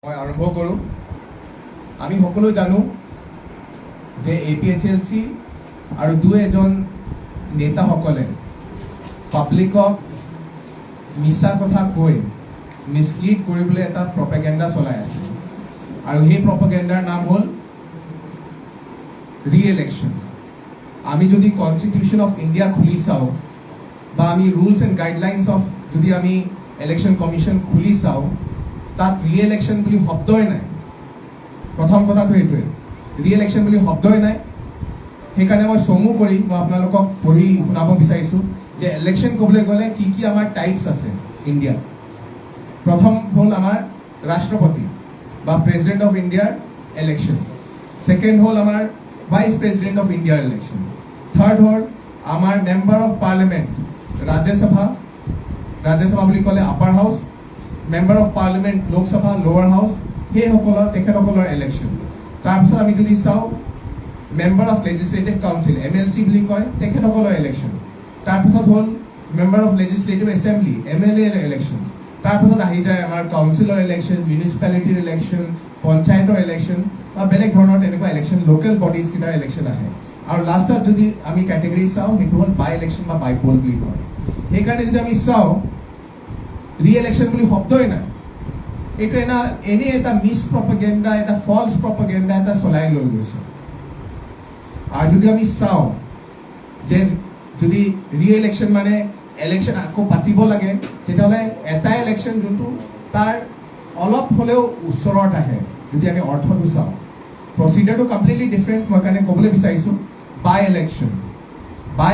মই আৰম্ভ কৰোঁ। আমি সকলো জানো যে APHLC আৰু দুই এজন নেতাসকলে পাব্লিকক মিছা কথা কৈ মিছলিড কৰিবলৈ এটা প্ৰপেগেণ্ডা চলাই আছে আৰু সেই প্ৰপেগেণ্ডাৰ নাম হ'ল ৰি-ইলেকশ্যন। আমি যদি কনষ্টিটিউশ্যন অফ ইণ্ডিয়া খুলি চাওঁ বা আমি ৰুলছ এণ্ড গাইডলাইনছ অফ যদি আমি ইলেকশ্যন কমিশ্যন খুলি চাওঁ, তাত ৰি-ইলেকশ্যন বুলি শব্দই নাই। প্ৰথম কথাটো এইটোৱে, ৰি-ইলেকশ্যন বুলি শব্দই নাই। সেইকাৰণে মই চমু কৰি মই আপোনালোকক পঢ়ি শুনাব বিচাৰিছোঁ যে ইলেকশ্যন ক'বলৈ গ'লে কি কি আমাৰ টাইপছ আছে ইণ্ডিয়াত। প্ৰথম হ'ল আমাৰ ৰাষ্ট্ৰপতি বা প্ৰেচিডেণ্ট অফ ইণ্ডিয়াৰ ইলেকশ্যন। ছেকেণ্ড হ'ল আমাৰ ভাইচ প্ৰেচিডেণ্ট অফ ইণ্ডিয়াৰ ইলেকশ্যন। থাৰ্ড হ'ল আমাৰ মেম্বাৰ অফ পাৰ্লিমেণ্ট, ৰাজ্যসভা বুলি ক'লে upper house, member of parliament Lok Sabha লোৱাৰ হাউচ, তেখেতসকলৰ ইলেকশ্যন। তাৰপিছত আমি যদি চাওঁ member of legislative council MLC বুলি কয়, তেখেতসকলৰ ইলেকশ্যন। তাৰপিছত হ'ল member of legislative assembly MLA election. তাৰপিছত আহি যায় আমাৰ কাউন্সিলৰ ইলেকশ্যন, মিউনিচিপালিটিৰ ইলেকশ্যন, পঞ্চায়তৰ ইলেকশ্যন বা বেলেগ ধৰণৰ তেনেকুৱা ইলেকশ্যন, লোকেল বডিজ কেইটাৰ ইলেকশ্যন আহে। আৰু লাষ্টত যদি আমি কেটেগৰী চাওঁ সেইটো হ'ল বাই ইলেকশ্যন বা বাইপল বুলি কয়। সেইকাৰণে যদি আমি চাওঁ ৰি-ইলেকশ্যন বুলি শব্দই নাই। এইটো এনেই এটা মিছ প্ৰপেগেণ্ডা, এটা ফলছ প্ৰপেগেণ্ডা এটা চলাই লৈ গৈছে। আৰু যদি আমি চাওঁ যে যদি ৰি-ইলেকশ্যন মানে ইলেকশ্যন আকৌ পাতিব লাগে, তেতিয়াহ'লে এটা ইলেকশ্যন যোনটো তাৰ অলপ হ'লেও ওচৰত আহে। যদি আমি অৰ্থটো চাওঁ, প্ৰচিডিউৰটো কমপ্লিটলি ডিফাৰেণ্ট। মই কাৰণে ক'বলৈ বিচাৰিছোঁ বাই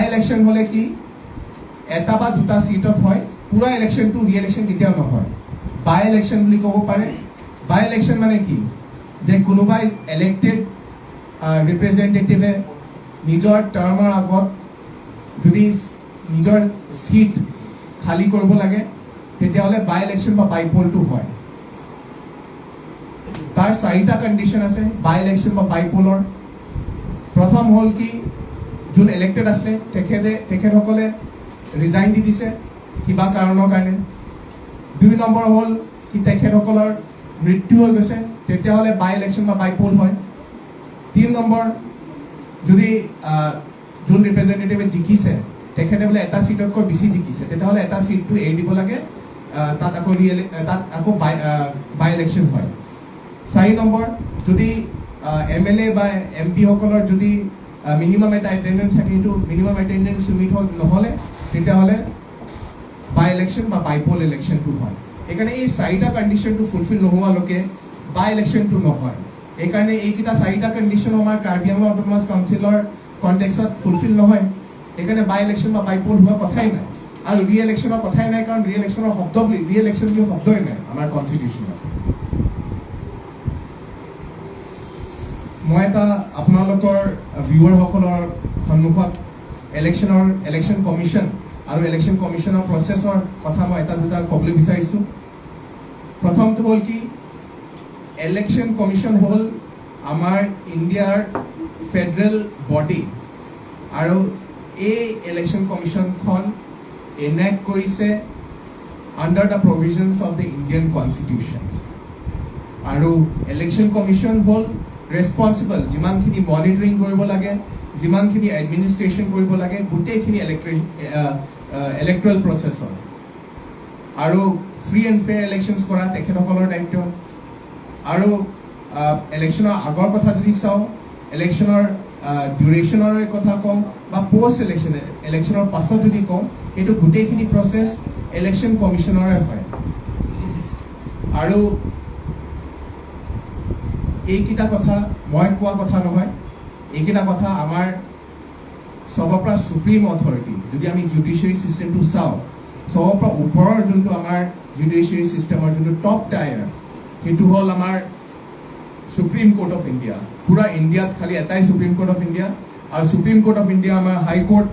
ইলেকশ্যন হ'লে কি এটা বা দুটা চিটত হয়, পুৰা ইলেকশ্যনটো ৰি-ইলেকশ্যন কেতিয়াও নহয়। বাই ইলেকশ্যন বুলি ক'ব পাৰে। বাই ইলেকশ্যন মানে কি, যে কোনোবাই ইলেক্টেড ৰিপ্ৰেজেণ্টেটিভে নিজৰ টাৰ্মৰ আগত যদি নিজৰ চিট খালী কৰিব লাগে, তেতিয়াহ'লে বাই ইলেকশ্যন বা বাইপলটো হয়। তাৰ 4টা কণ্ডিশ্যন আছে বাই ইলেকশ্যন বা বাইপলৰ। প্ৰথম হ'ল কি, যোন ইলেক্টেড আছিলে তেখেতসকলে ৰিজাইন দি দিছে কিবা কাৰণৰ কাৰণে। 2 নম্বৰ হ'ল কি তেখেতসকলৰ মৃত্যু হৈ গৈছে, তেতিয়াহ'লে বাই ইলেকশ্যন বা বাইপল হয়। 3 নম্বৰ, যদি যোন ৰিপ্ৰেজেণ্টেটিভে জিকিছে তেখেতে বোলে এটা চিটতকৈ বেছি জিকিছে, তেতিয়াহ'লে এটা চিটটো এৰি দিব লাগে, তাত আকৌ বাই ইলেকশ্যন হয়। 4 নম্বৰ, যদি MLA বা MP সকলৰ যদি মিনিমাম এটা এটেণ্ডেঞ্চ থাকে, সেইটো মিনিমাম এটেণ্ডেঞ্চ মিট নহ'লে তেতিয়াহ'লে বাই ইলেকশ্যন বা বাইপল ইলেকশ্যনটো হয়। সেইকাৰণে এই 4টা কণ্ডিশ্যনটো ফুলফিল নোহোৱালৈকে বাই ইলেকশ্যনটো নহয়। সেইকাৰণে এইকেইটা 4টা কণ্ডিশ্যন আমাৰ কাৰ্বি আংলং অট'নমাছ কাউন্সিলৰ কণ্টেক্সত ফুলফিল নহয়। সেইকাৰণে বাই ইলেকশ্যন বা বাইপল হোৱা কথাই নাই। আৰু ৰি-ইলেকশ্যনৰ কথাই নাই, কাৰণ ৰি-ইলেকশ্যন বুলি শব্দই নাই আমাৰ কনষ্টিটিউশ্যনত। মই এটা আপোনালোকৰ ভিউৱাৰসকলৰ সন্মুখত ইলেকশ্যন কমিশ্যন আৰু ইলেকশ্যন কমিশ্যনৰ প্ৰচেছৰ কথা মই এটা দুটা ক'বলৈ বিচাৰিছোঁ। প্ৰথমটো হ'ল কি, ইলেকশ্যন কমিশ্যন হ'ল আমাৰ ইণ্ডিয়াৰ ফেডাৰেল বডি, আৰু এই ইলেকশ্যন কমিশ্যনখন এনেক্ট কৰিছে under the provisions of the Indian constitution. আৰু ইলেকশ্যন কমিশ্যন হ'ল ৰেছপনচিবল, যিমানখিনি মনিটৰিং কৰিব লাগে, যিমানখিনি এডমিনিষ্ট্ৰেশ্যন কৰিব লাগে, গোটেইখিনি ইলেক্ট্ৰেল প্ৰচেছৰ। আৰু ফ্ৰী এণ্ড ফেয়াৰ ইলেকশ্যনছ কৰা তেখেতসকলৰ দায়িত্ব। আৰু ইলেকশ্যনৰ আগৰ কথা যদি চাওঁ, ইলেকশ্যনৰ ডিউৰেশ্যনৰ কথা কওঁ বা পষ্ট ইলেকশ্যনৰ পাছত যদি কওঁ, এইটো গোটেইখিনি প্ৰচেছ ইলেকশ্যন কমিশ্যনৰে হয়। আৰু এইকেইটা কথা মই কোৱা কথা নহয়, এইকেইটা কথা আমাৰ চবৰ পৰা সুপ্ৰিম অথৰিটি, যদি আমি জুডিচিয়াৰী ছিষ্টেমটো চাওঁ, চবৰ পৰা ওপৰৰ যোনটো আমাৰ জুডিচিয়াৰী ছিষ্টেমৰ যোনটো টপ টায়াৰ, সেইটো হ'ল আমাৰ সুপ্ৰিম কোৰ্ট অফ ইণ্ডিয়া। পুৰা ইণ্ডিয়াত খালি এটাই সুপ্ৰিম কোৰ্ট অফ ইণ্ডিয়া। আৰু সুপ্ৰিম কোৰ্ট অফ ইণ্ডিয়া আমাৰ হাই কোৰ্ট,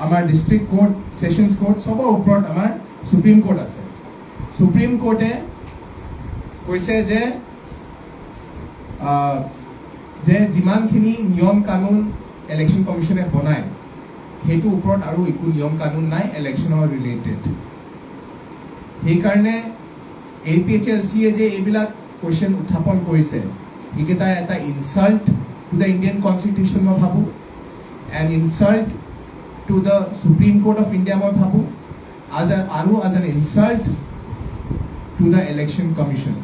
আমাৰ ডিষ্ট্ৰিক্ট কোৰ্ট, ছেশ্যনছ কোৰ্ট, চবৰ ওপৰত আমাৰ সুপ্ৰিম কোৰ্ট আছে। সুপ্ৰিম কোৰ্টে কৈছে যে যিমানখিনি নিয়ম কানুন ইলেকশ্যন কমিশ্যনে বনায়, সেইটোৰ ওপৰত আৰু একো নিয়ম কানুন নাই ইলেকশ্যনৰ ৰিলেটেড। সেইকাৰণে APHLCয়ে যে এইবিলাক কুৱেশ্যন উত্থাপন কৰিছে সেইকেইটা এটা insult to the Indian constitution মই ভাবোঁ, and insult to the Supreme Court of India মই ভাবোঁ, আৰু as an insult to the Election Commission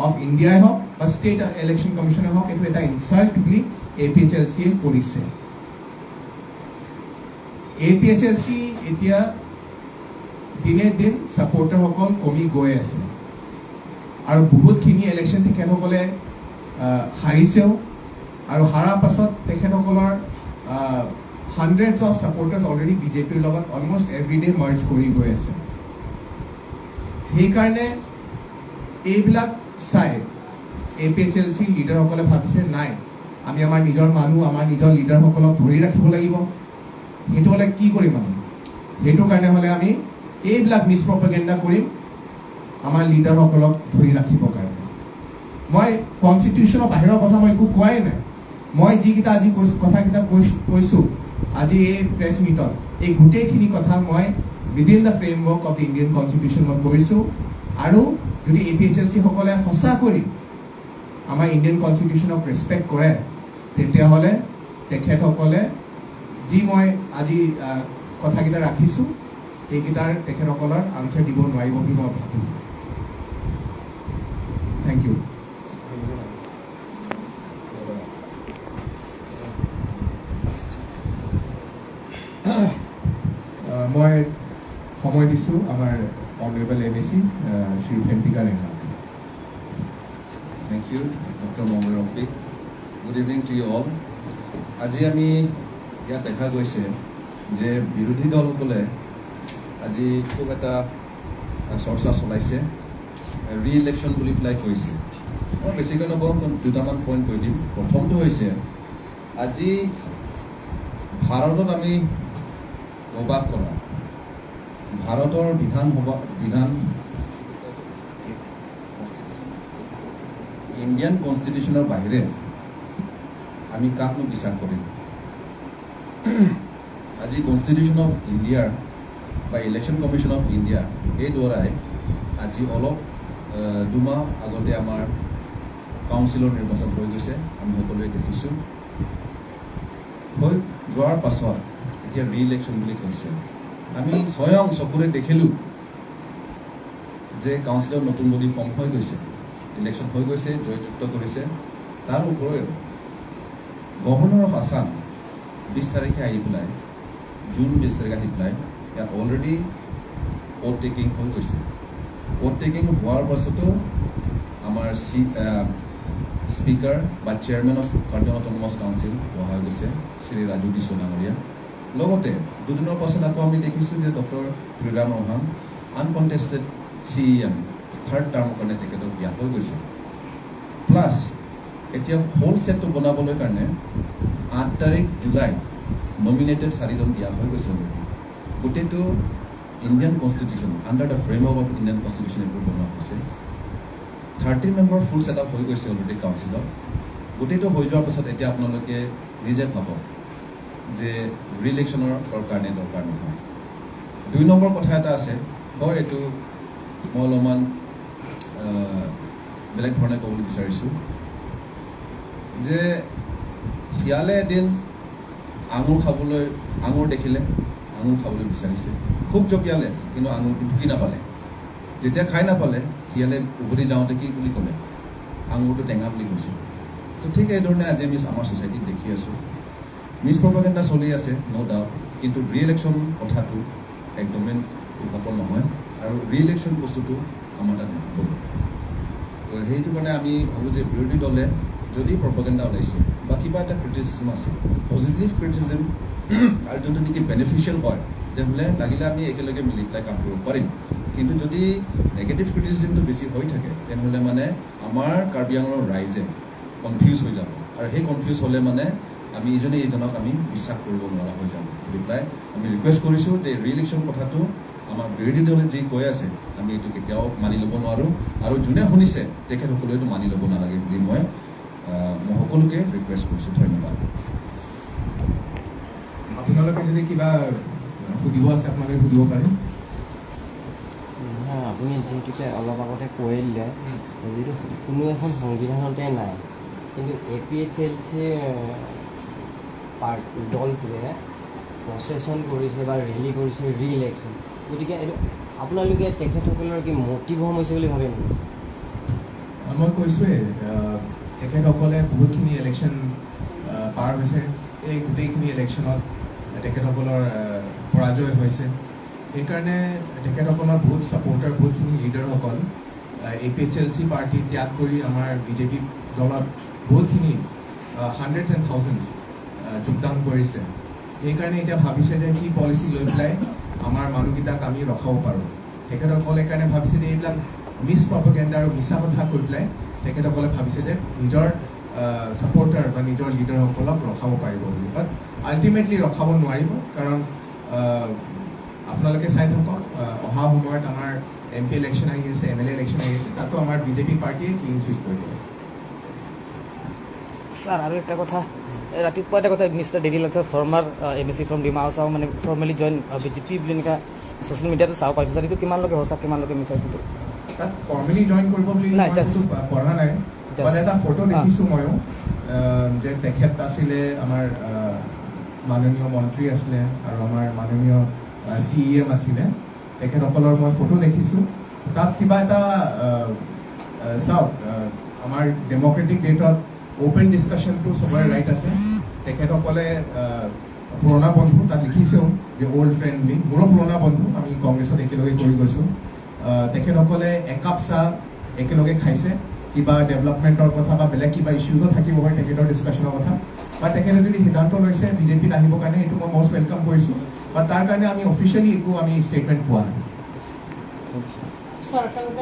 of ইণ্ডিয়াই হওক বা ষ্টেট ইলেকশ্যন কমিশ্যনে হওক, এইটো এটা ইনচাল্ট বুলি APHLCয়ে কৰিছে। APHLC এতিয়া দিনে দিন ছাপৰ্টাৰসকল কমি গৈ আছে আৰু বহুতখিনি ইলেকশ্যন তেখেতসকলে হাৰিছেও, আৰু হাৰাৰ পাছত তেখেতসকলৰ হাণ্ড্ৰেডছ অফ ছাপৰ্টাৰ্ছ অলৰেডি বিজেপিৰ লগত অলমষ্ট এভৰিডে মাৰ্জ কৰি গৈ আছে। সেইকাৰণে এইবিলাক চাই APHLC লিডাৰসকলে ভাবিছে নাই, আমি আমাৰ নিজৰ মানুহ, আমাৰ নিজৰ লিডাৰসকলক ধৰি ৰাখিব লাগিব। সেইটো হ'লে কি কৰিম আমি? সেইটো কাৰণে হ'লে আমি এইবিলাক মিছপ্ৰপাগেণ্ডা কৰিম আমাৰ লিডাৰসকলক ধৰি ৰাখিবৰ কাৰণে। মই কনষ্টিটিউশ্যনৰ বাহিৰৰ কথা মই একো কোৱাই নাই। মই যিকেইটা আজি কথাকেইটা কৈছোঁ আজি এই প্ৰেছ মিটত, এই গোটেইখিনি কথা মই within the framework of the Indian constitution মই কৰিছোঁ। আৰু যদি APHLC সকলে সঁচা কৰি আমাৰ ইণ্ডিয়ান কনষ্টিটিউশ্যনক ৰেচপেক্ট কৰে, তেতিয়াহ'লে তেখেতসকলে যি মই আজি কথাকেইটা ৰাখিছোঁ সেইকেইটাৰ তেখেতসকলৰ আনচাৰ দিব নোৱাৰিব বুলি মই ভাবোঁ। Thank you. মই সময় দিছোঁ আমাৰ honourable MEC Shri Vempika Rekha. Thank you, Dr. Mohammad Rafiq. Good evening to you all. আজি আমি ইয়াত দেখা গৈছে যে বিৰোধী দলসকলে আজি খুব এটা চৰ্চা চলাইছে, ৰি-ইলেকশ্যন বুলি পেলাই কৈছে। মই বেছিকৈ নকওঁ, দুটামান পইণ্ট কৈ দিম। প্ৰথমটো হৈছে আজি ভাৰতত আমি অবাক কৰা, ভাৰতৰ ইণ্ডিয়ান কনষ্টিটিউশ্যনৰ বাহিৰে আমি কাকনো বিশ্বাস কৰিম? আজি কনষ্টিটিউশ্যন অফ ইণ্ডিয়াৰ বা ইলেকশ্যন কমিশ্যন অফ ইণ্ডিয়া এই দ্বাৰাই আজি অলপ দুমাহ আগতে আমাৰ কাউন্সিলৰ নিৰ্বাচন হৈ গৈছে, আমি সকলোৱে দেখিছোঁ। হৈ যোৱাৰ পাছত এতিয়া ৰি-ইলেকশ্যন বুলি কৈছে। আমি স্বয়ং চকুৰে দেখিলোঁ যে কাউন্সিলৰ নতুন বডি ফৰ্ম হৈ গৈছে, ইলেকশ্যন হৈ গৈছে, জয়যুক্ত কৰিছে। তাৰ উপৰিও গভৰ্ণৰ অফ আছাম 20 তাৰিখে আহি পেলাই, জুন 20 তাৰিখে আহি পেলাই ইয়াত অলৰেডি ভোট টেকিং হৈ গৈছে। ভোট টেকিং হোৱাৰ পাছতো আমাৰ স্পীকাৰ বা chairman of Curzon autonomous council হোৱা হৈ গৈছে শ্ৰী ৰাজু দিছো ডাঙৰীয়া। লগতে দুদিনৰ পাছত আকৌ আমি দেখিছোঁ যে doctor Shriram Rohan আনকণ্টেষ্টেড CEM third টাৰ্মৰ কাৰণে তেখেতক দিয়া হৈ গৈছে। প্লাছ এতিয়া হোল ছেটটো বনাবলৈ কাৰণে 8 তাৰিখ জুলাই নমিনেটেড 4জন দিয়া হৈ গৈছে। গোটেইটো Indian constitution under the framework of Indian constitution এইবোৰ বনোৱা হৈছে। 30 মেম্বাৰ ফুল ছেট আপ হৈ গৈছে অলৰেডি কাউন্সিলত। গোটেইটো হৈ যোৱাৰ পাছত এতিয়া আপোনালোকে নিজে ভাবক যে ৰি-ইলেকশ্যনৰ দৰকাৰ নে দৰকাৰ নহয়। 2 নম্বৰ কথা এটা আছে, হয় এইটো মই অলপমান বেলেগ ধৰণে ক'বলৈ বিচাৰিছোঁ যে শিয়ালে এদিন আঙুৰ দেখিলে আঙুৰ খাবলৈ বিচাৰিছে, খুব জপিয়ালে কিন্তু আঙুৰটো ঢুকি নাপালে। যেতিয়া খাই নাপালে শিয়ালে উভতি যাওঁতে কি বুলি ক'লে? আঙুৰটো টেঙা বুলি কৈছে। তো ঠিক এইধৰণে আজি আমি আমাৰ ছ'চাইটিত দেখি আছোঁ, মিছপ্ৰপাগেণ্ডা চলি আছে ন' ডাউট, কিন্তু ৰি-ইলেকশ্যন কথাটো একদমেই সফল নহয় আৰু ৰি-ইলেকশ্যন বস্তুটো আমাৰ তাত নহ'ব। তো সেইটো কাৰণে আমি ভাবোঁ যে বিৰোধী দলে যদি প্ৰপাগেণ্ডা ওলাইছে বা কিবা এটা ক্ৰিটিচিজম আছে, পজিটিভ ক্ৰিটিচিজম আৰু যোনটো নেকি বেনিফিচিয়েল হয়, তেনেহ'লে লাগিলে আমি একেলগে মিলি পেলাই কাম কৰিব পাৰিম। কিন্তু যদি নেগেটিভ ক্ৰিটিচিজমটো বেছি হৈ থাকে, তেনেহ'লে মানে আমাৰ কাৰ্বি আংলঙৰ ৰাইজে কনফিউজ হৈ যাব, আৰু সেই কনফিউজ হ'লে মানে আমি ইজনে ইজনক আমি বিশ্বাস কৰিব নোৱাৰা হৈ যাম। বুলি পেলাই আমি ৰিকুৱেষ্ট কৰিছোঁ যে ৰি-ইলেকশ্যন কথাটো আমাৰ বিৰোধী দলে যি কৈ আছে আমি এইটো কেতিয়াও মানি ল'ব নোৱাৰোঁ, আৰু যোনে শুনিছে তেখেতসকলেও এইটো মানি ল'ব নালাগে বুলি মই সকলোকে ৰিকুৱেষ্ট কৰিছোঁ। ধন্যবাদ। আপোনালোকে যদি কিবা সুধিব আছে আপোনালোকে সুধিব পাৰে। আপুনি যিহেতুকে অলপ আগতে কৈ দিলে যিটো কোনো এখন সংবিধানতে নাই কিন্তু APHLC দলটোৱে প্ৰচেছন কৰিছে বা ৰেলী কৰিছে ৰি ইলেকশ্যন গতিকে এইটো আপোনালোকে তেখেতসকলৰ কি মটিভম হৈছে বুলি ভাবে নেকি মই কৈছোঁৱে তেখেতসকলে বহুতখিনি ইলেকশ্যন পাৰ হৈছে এই গোটেইখিনি ইলেকশ্যনত তেখেতসকলৰ পৰাজয় হৈছে সেইকাৰণে তেখেতসকলৰ বহুত ছাপৰ্টাৰ বহুতখিনি লিডাৰসকল APHLC পাৰ্টি ত্যাগ কৰি আমাৰ BJP দলত বহুতখিনি হাণ্ড্ৰেডছ এণ্ড থাউজেণ্ডছ যোগদান কৰিছে সেইকাৰণে এতিয়া ভাবিছে যে কি পলিচি লৈ পেলাই আমাৰ মানুহকেইটাক আমি ৰখাব পাৰোঁ তেখেতসকলে কাৰণে ভাবিছে যে এইবিলাক মিছ প্ৰপেগেণ্ডা আৰু মিছা কথা কৈ পেলাই তেখেতসকলে ভাবিছে যে নিজৰ ছাপৰ্টাৰ বা নিজৰ লিডাৰসকলক ৰখাব পাৰিব বুলি বাট আল্টিমেটলি ৰখাব নোৱাৰিব কাৰণ আপোনালোকে চাই থাকক অহা সময়ত আমাৰ MP ইলেকশ্যন আহি আছে MLA ইলেকশ্যন আহি আছে তাতো আমাৰ BJP পাৰ্টিয়ে ক্লিন চুইপ কৰিব স্যাৰ আৰু একটা কথা ৰাতিপুৱা এটা কথা মিষ্টাৰ ডেডি লাগছে ফৰ্মাৰ MSc ফ্ৰম ডিমা হাউচাও মানে ফৰ্মেলি জইন BJP বুলি এনেকুৱা ছ'চিয়েল মিডিয়াতে চাব পাইছোঁ স্যাৰ এইটো কিমান লোকে সঁচা কিমান লোকে মিছা এইটো তাত ফৰ্মেলি জইন কৰিব বুলি নাই, just- পঢ়া নাই just- মানে এটা ফটো দেখিছোঁ ময়ো যে তেখেত আছিলে আমাৰ মাননীয় মন্ত্ৰী আছিলে আৰু আমাৰ মাননীয় CEM আছিলে তেখেতসকলৰ মই ফটো দেখিছোঁ তাত কিবা এটা চাওক আমাৰ ডেম'ক্ৰেটিক ডেটত অ'পেন ডিছকাশ্যনটো চবৰে ৰাইট আছে তেখেতসকলে পুৰণা বন্ধু তাত লিখিছেও যে অ'ল্ড ফ্ৰেণ্ড বুলি মোৰো পুৰণা বন্ধু আমি কংগ্ৰেছত একেলগে কৰি গৈছোঁ তেখেতসকলে একাপ চাহ একেলগে খাইছে কিবা ডেভেলপমেণ্টৰ কথা বা বেলেগ কিবা ইছ্যুজো থাকিব পাৰে তেখেতৰ ডিছকাশ্যনৰ কথা বা তেখেতে যদি সিদ্ধান্ত লৈছে BJPত আহিবৰ কাৰণে এইটো মই মষ্ট ৱেলকাম কৰিছোঁ বা তাৰ কাৰণে আমি অফিচিয়েলি একো আমি ষ্টেটমেণ্ট পোৱা নাই চৰকাৰ